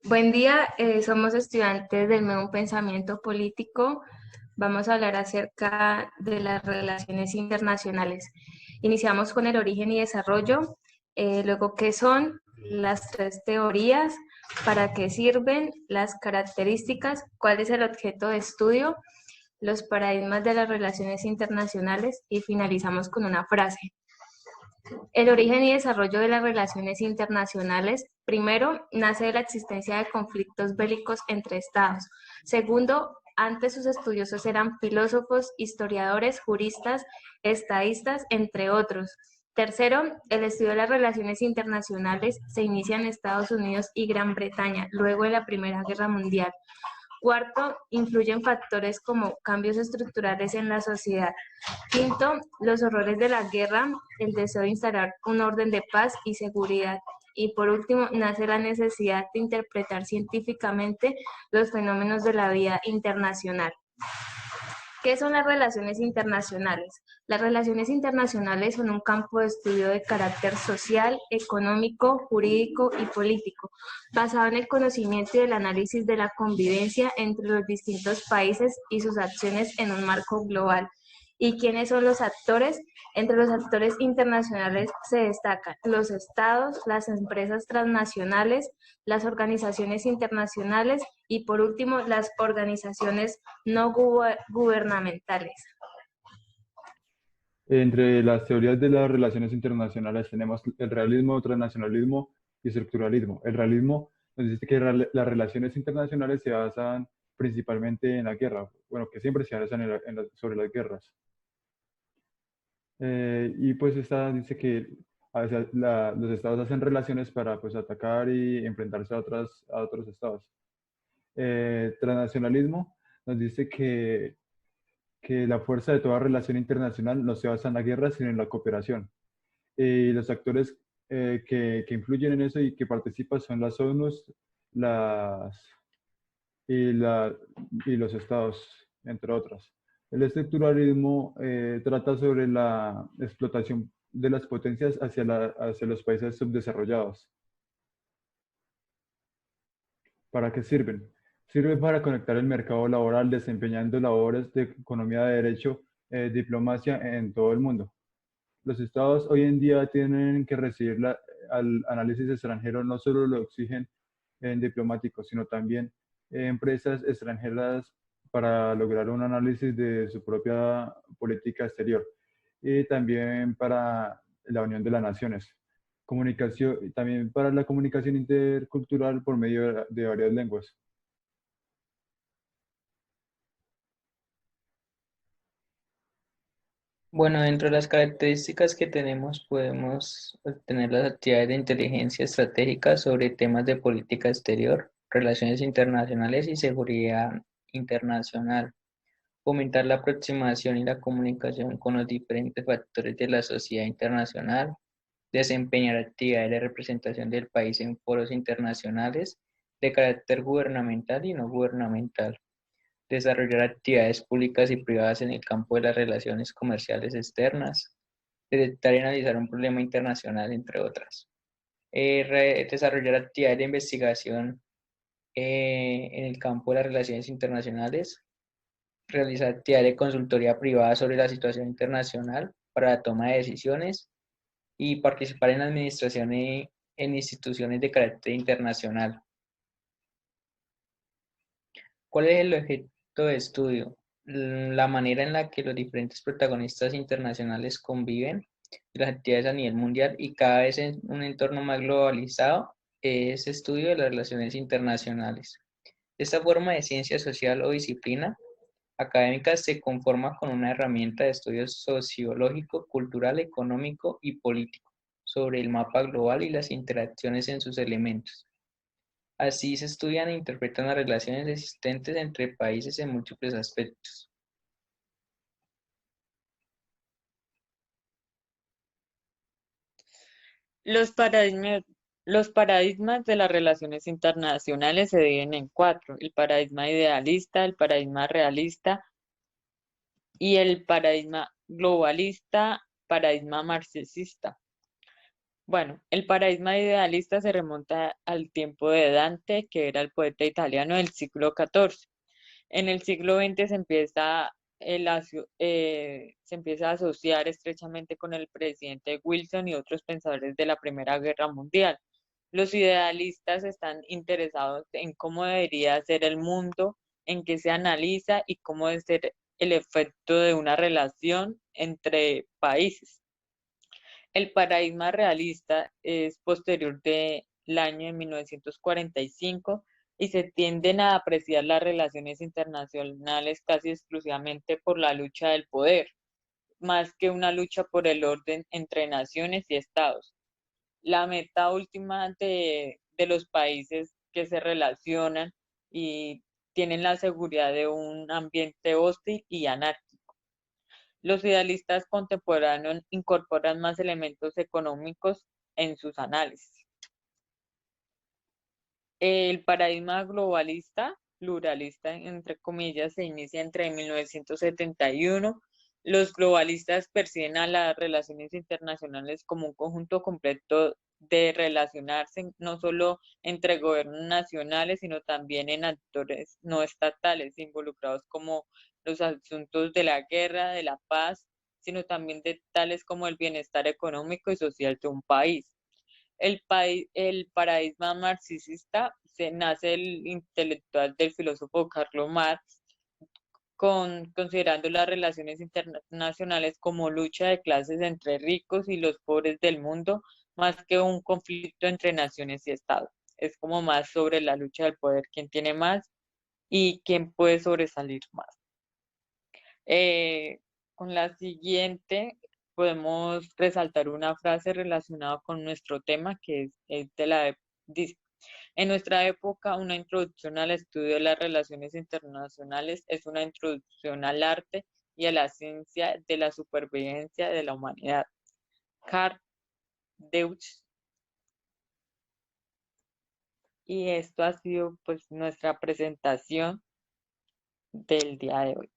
Buen día, somos estudiantes del Nuevo Pensamiento Político. Vamos a hablar acerca de las relaciones internacionales. Iniciamos con el origen y desarrollo, luego qué son las tres teorías, para qué sirven, las características, cuál es el objeto de estudio, los paradigmas de las relaciones internacionales y finalizamos con una frase. El origen y desarrollo de las relaciones internacionales, primero, nace de la existencia de conflictos bélicos entre estados. Segundo, antes sus estudiosos eran filósofos, historiadores, juristas, estadistas, entre otros. Tercero, el estudio de las relaciones internacionales se inicia en Estados Unidos y Gran Bretaña, luego de la Primera Guerra Mundial. Cuarto, influyen factores como cambios estructurales en la sociedad. Quinto, los horrores de la guerra, el deseo de instalar un orden de paz y seguridad. Y por último, nace la necesidad de interpretar científicamente los fenómenos de la vida internacional. ¿Qué son las relaciones internacionales? Las relaciones internacionales son un campo de estudio de carácter social, económico, jurídico y político, basado en el conocimiento y el análisis de la convivencia entre los distintos países y sus acciones en un marco global. ¿Y quiénes son los actores? Entre los actores internacionales se destacan los estados, las empresas transnacionales, las organizaciones internacionales y por último las organizaciones no gubernamentales. Entre las teorías de las relaciones internacionales tenemos el realismo, transnacionalismo y estructuralismo. El realismo nos dice que las relaciones internacionales se basan principalmente en la guerra, bueno, que siempre se basan sobre las guerras. Y pues esta dice que a veces los estados hacen relaciones para pues atacar y enfrentarse a otros estados. Transnacionalismo nos dice que la fuerza de toda relación internacional no se basa en la guerra, sino en la cooperación. Y los actores que influyen en eso y que participan son las ONUs, las, y, la, y los estados, entre otras. El estructuralismo trata sobre la explotación de las potencias hacia los países subdesarrollados. ¿Para qué sirven? Sirve para conectar el mercado laboral desempeñando labores de economía de derecho, diplomacia en todo el mundo. Los estados hoy en día tienen que recibir al análisis extranjero, no solo lo exigen en diplomáticos, sino también empresas extranjeras para lograr un análisis de su propia política exterior y también para la Unión de las Naciones. Comunicación, y también para la comunicación intercultural por medio de varias lenguas. Bueno, dentro de las características que tenemos, podemos obtener las actividades de inteligencia estratégica sobre temas de política exterior, relaciones internacionales y seguridad internacional. Fomentar la aproximación y la comunicación con los diferentes factores de la sociedad internacional. Desempeñar actividades de representación del país en foros internacionales de carácter gubernamental y no gubernamental. Desarrollar actividades públicas y privadas en el campo de las relaciones comerciales externas, detectar y analizar un problema internacional, entre otras. Desarrollar actividades de investigación en el campo de las relaciones internacionales, realizar actividades de consultoría privada sobre la situación internacional para la toma de decisiones y participar en la administración en instituciones de carácter internacional. ¿Cuál es el objeto de estudio? La manera en la que los diferentes protagonistas internacionales conviven, las actividades a nivel mundial y cada vez en un entorno más globalizado, es estudio de las relaciones internacionales. Esta forma de ciencia social o disciplina académica se conforma con una herramienta de estudio sociológico, cultural, económico y político sobre el mapa global y las interacciones en sus elementos. Así se estudian e interpretan las relaciones existentes entre países en múltiples aspectos. Los paradigmas, los paradigmas de las relaciones internacionales se dividen en cuatro: el paradigma idealista, el paradigma realista y el paradigma globalista, paradigma marxista. Bueno, el paradigma idealista se remonta al tiempo de Dante, que era el poeta italiano del siglo XIV. En el siglo XX se empieza a asociar estrechamente con el presidente Wilson y otros pensadores de la Primera Guerra Mundial. Los idealistas están interesados en cómo debería ser el mundo, en qué se analiza y cómo debe ser el efecto de una relación entre países. El paradigma realista es posterior del año de 1945 y se tienden a apreciar las relaciones internacionales casi exclusivamente por la lucha del poder, más que una lucha por el orden entre naciones y estados. La meta última de los países que se relacionan y tienen la seguridad de un ambiente hostil y anárquico. Los idealistas contemporáneos incorporan más elementos económicos en sus análisis. El paradigma globalista, pluralista, entre comillas, se inicia entre 1971. Los globalistas perciben a las relaciones internacionales como un conjunto completo de relacionarse no solo entre gobiernos nacionales, sino también en actores no estatales involucrados como los asuntos de la guerra, de la paz, sino también de tales como el bienestar económico y social de un país. El paradigma marxista nace el intelectual del filósofo Karl Marx, considerando las relaciones internacionales como lucha de clases entre ricos y los pobres del mundo, más que un conflicto entre naciones y estados. Es como más sobre la lucha del poder, quién tiene más y quién puede sobresalir más. Con la siguiente podemos resaltar una frase relacionada con nuestro tema que es dice, en nuestra época, una introducción al estudio de las relaciones internacionales es una introducción al arte y a la ciencia de la supervivencia de la humanidad. Karl Deutsch. Y esto ha sido pues nuestra presentación del día de hoy.